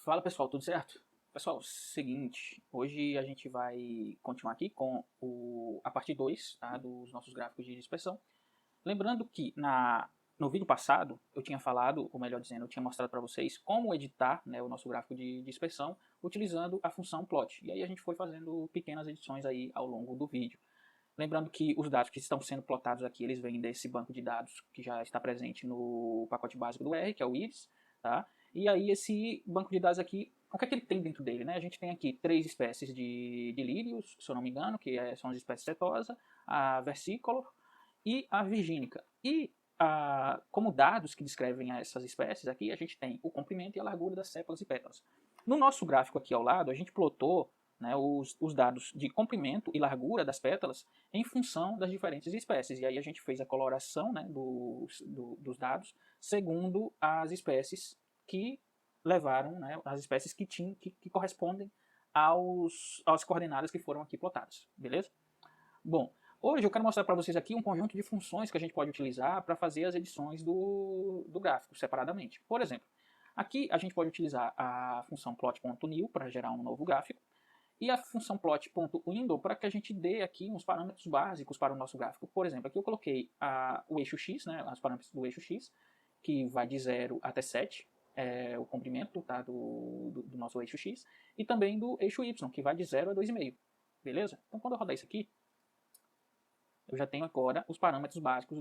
Fala pessoal, tudo certo? Pessoal, seguinte, hoje a gente vai continuar aqui com a parte 2, tá, dos nossos gráficos de dispersão. Lembrando que no vídeo passado eu tinha falado, ou melhor dizendo, eu tinha mostrado para vocês como editar, né, o nosso gráfico de dispersão utilizando a função plot. E aí a gente foi fazendo pequenas edições aí ao longo do vídeo. Lembrando que os dados que estão sendo plotados aqui, eles vêm desse banco de dados que já está presente no pacote básico do R, que é o IRIS, tá? E aí esse banco de dados aqui, o que é que ele tem dentro dele, né? A gente tem aqui 3 espécies de lírios, se eu não me engano, que são as espécies setosa, a versicolor e a virgínica. E como dados que descrevem essas espécies aqui, a gente tem o comprimento e a largura das sépalas e pétalas. No nosso gráfico aqui ao lado, a gente plotou, né, os dados de comprimento e largura das pétalas em função das diferentes espécies. E aí a gente fez a coloração, né, dos dados segundo as espécies que levaram, né, as espécies que correspondem às coordenadas que foram aqui plotadas. Beleza? Bom, hoje eu quero mostrar para vocês aqui um conjunto de funções que a gente pode utilizar para fazer as edições do gráfico separadamente. Por exemplo, aqui a gente pode utilizar a função plot.new para gerar um novo gráfico e a função plot.window para que a gente dê aqui uns parâmetros básicos para o nosso gráfico. Por exemplo, aqui eu coloquei o eixo x, né, os parâmetros do eixo x, que vai de 0 até 7, o comprimento, tá, do nosso eixo x, e também do eixo y, que vai de 0 a 2,5. Beleza? Então quando eu rodar isso aqui, eu já tenho agora os parâmetros básicos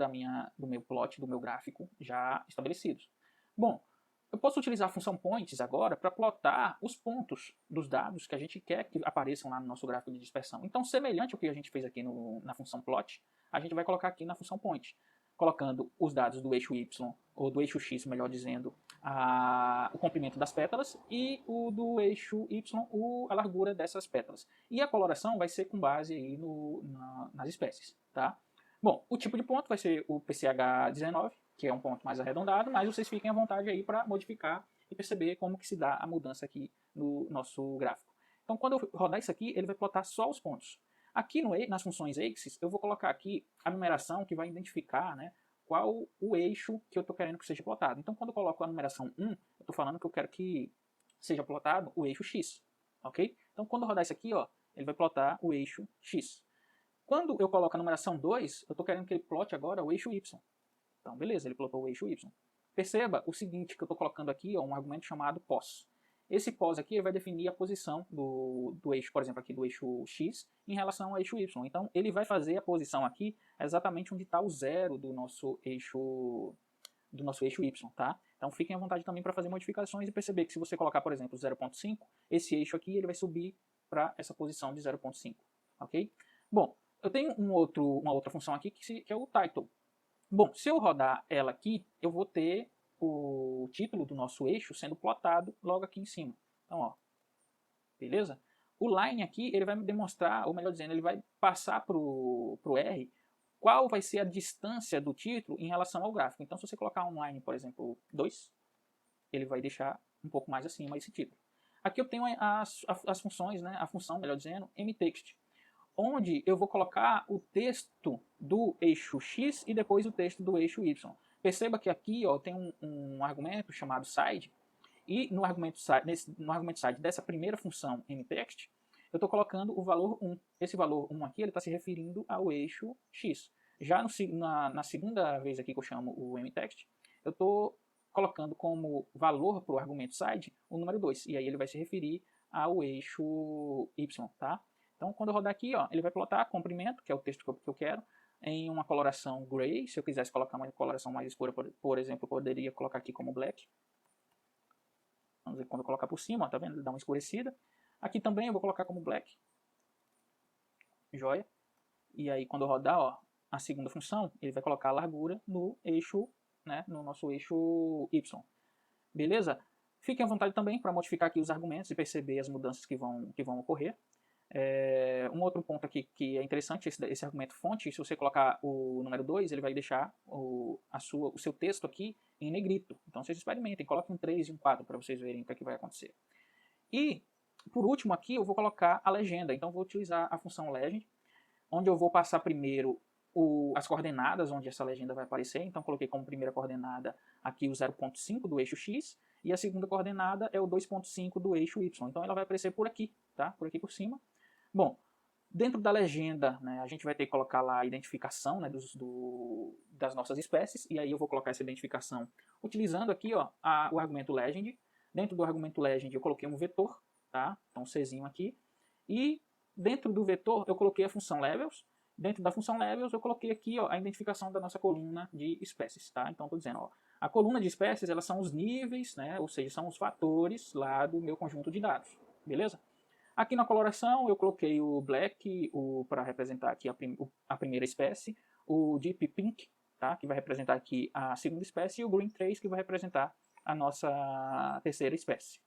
do meu plot, do meu gráfico já estabelecidos. Bom, eu posso utilizar a função points agora para plotar os pontos dos dados que a gente quer que apareçam lá no nosso gráfico de dispersão. Então, semelhante ao que a gente fez aqui na função plot, a gente vai colocar aqui na função point, colocando os dados do eixo y, ou do eixo x, melhor dizendo, o comprimento das pétalas, e o do eixo y, a largura dessas pétalas. E a coloração vai ser com base aí nas espécies. Tá? Bom, o tipo de ponto vai ser o PCH19, que é um ponto mais arredondado, mas vocês fiquem à vontade aí para modificar e perceber como que se dá a mudança aqui no nosso gráfico. Então, quando eu rodar isso aqui, ele vai plotar só os pontos. Aqui nas funções axis, eu vou colocar aqui a numeração que vai identificar, né, qual o eixo que eu estou querendo que seja plotado. Então, quando eu coloco a numeração 1, eu estou falando que eu quero que seja plotado o eixo x. Ok? Então, quando eu rodar isso aqui, ó, ele vai plotar o eixo x. Quando eu coloco a numeração 2, eu estou querendo que ele plote agora o eixo y. Então, beleza, ele plotou o eixo y. Perceba o seguinte, que eu estou colocando aqui um argumento chamado pos. Esse pos aqui vai definir a posição do eixo, por exemplo, aqui do eixo x em relação ao eixo y. Então, ele vai fazer a posição aqui exatamente onde está o zero do nosso eixo y, tá? Então, fiquem à vontade também para fazer modificações e perceber que se você colocar, por exemplo, 0.5, esse eixo aqui ele vai subir para essa posição de 0.5, ok? Bom, eu tenho uma outra função aqui que é o title. Bom, se eu rodar ela aqui, eu vou ter o título do nosso eixo sendo plotado logo aqui em cima. Então, ó, beleza? O line aqui, ele vai me demonstrar, ou melhor dizendo, ele vai passar para o R qual vai ser a distância do título em relação ao gráfico. Então, se você colocar um line, por exemplo, 2, ele vai deixar um pouco mais acima esse título. Aqui eu tenho as funções, né? A função, melhor dizendo, mtext, onde eu vou colocar o texto do eixo X e depois o texto do eixo Y. Perceba que aqui ó, tem um argumento chamado side, e no argumento side dessa primeira função mtext, eu estou colocando o valor 1. Esse valor 1 aqui está se referindo ao eixo X. Já na segunda vez aqui que eu chamo o mtext, eu estou colocando como valor para o argumento side o número 2, e aí ele vai se referir ao eixo Y, tá? Então, quando eu rodar aqui, ó, ele vai plotar comprimento, que é o texto que eu quero, em uma coloração gray. Se eu quisesse colocar uma coloração mais escura, por exemplo, eu poderia colocar aqui como black. Vamos ver, quando eu colocar por cima, ó, tá vendo? Ele dá uma escurecida. Aqui também eu vou colocar como black. Joia. E aí, quando eu rodar, ó, a segunda função, ele vai colocar a largura no eixo, né, no nosso eixo Y. Beleza? Fiquem à vontade também para modificar aqui os argumentos e perceber as mudanças que vão ocorrer. Um outro ponto aqui que é interessante, esse argumento fonte, se você colocar o número 2, ele vai deixar o seu texto aqui em negrito. Então vocês experimentem, coloquem um 3 e um 4 para vocês verem o que vai acontecer. E, por último aqui, eu vou colocar a legenda. Então eu vou utilizar a função legend, onde eu vou passar primeiro as coordenadas onde essa legenda vai aparecer. Então coloquei como primeira coordenada aqui o 0.5 do eixo X, e a segunda coordenada é o 2,5 do eixo y. Então ela vai aparecer por aqui, tá? Por aqui por cima. Bom, dentro da legenda, né, a gente vai ter que colocar lá a identificação, né, das nossas espécies, e aí eu vou colocar essa identificação utilizando aqui, ó, o argumento legend. Dentro do argumento legend eu coloquei um vetor, tá? Então Czinho aqui. E dentro do vetor eu coloquei a função levels. Dentro da função levels eu coloquei aqui, ó, a identificação da nossa coluna de espécies, tá? Então estou dizendo, ó, a coluna de espécies, elas são os níveis, né, ou seja, são os fatores lá do meu conjunto de dados, beleza? Aqui na coloração eu coloquei o black para representar aqui a primeira espécie, o deep pink, tá, que vai representar aqui a segunda espécie, e o green 3, que vai representar a nossa terceira espécie.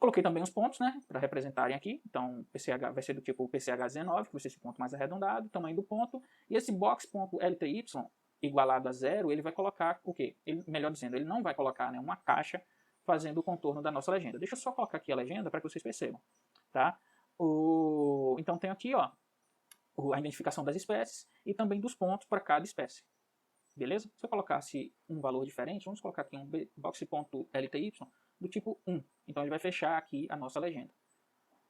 Coloquei também os pontos, né, para representarem aqui. Então, PCH vai ser do tipo PCH19, que vai ser esse ponto mais arredondado, tamanho do ponto. E esse box.lty igualado a 0, ele vai colocar o quê? Melhor dizendo, ele não vai colocar, né, uma caixa fazendo o contorno da nossa legenda. Deixa eu só colocar aqui a legenda para que vocês percebam. Tá? Então tem aqui, ó, a identificação das espécies e também dos pontos para cada espécie. Beleza? Se eu colocasse um valor diferente, vamos colocar aqui um box.lty do tipo 1. Então ele vai fechar aqui a nossa legenda.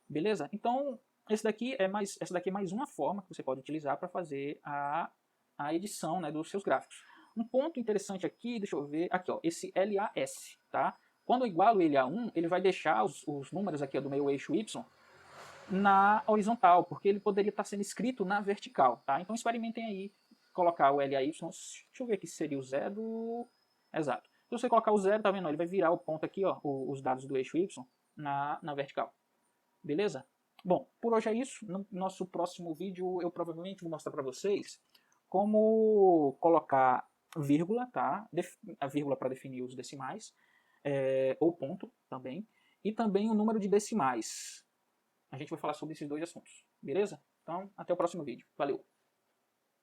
Beleza? Então essa daqui é mais uma forma que você pode utilizar para fazer a edição, né, dos seus gráficos. Um ponto interessante aqui, deixa eu ver, aqui ó, esse LAS, tá? Quando eu igualo ele a 1, ele vai deixar os números aqui ó, do meu eixo y na horizontal, porque ele poderia estar sendo escrito na vertical, tá? Então experimentem aí colocar o LAY, deixa eu ver aqui se seria o 0, exato. Se você colocar o 0, tá vendo? Ele vai virar o ponto aqui, ó, os dados do eixo y na vertical. Beleza? Bom, por hoje é isso. No nosso próximo vídeo eu provavelmente vou mostrar para vocês como colocar vírgula, tá? A vírgula para definir os decimais, ou ponto também, e também o número de decimais. A gente vai falar sobre esses dois assuntos, beleza? Então, até o próximo vídeo. Valeu!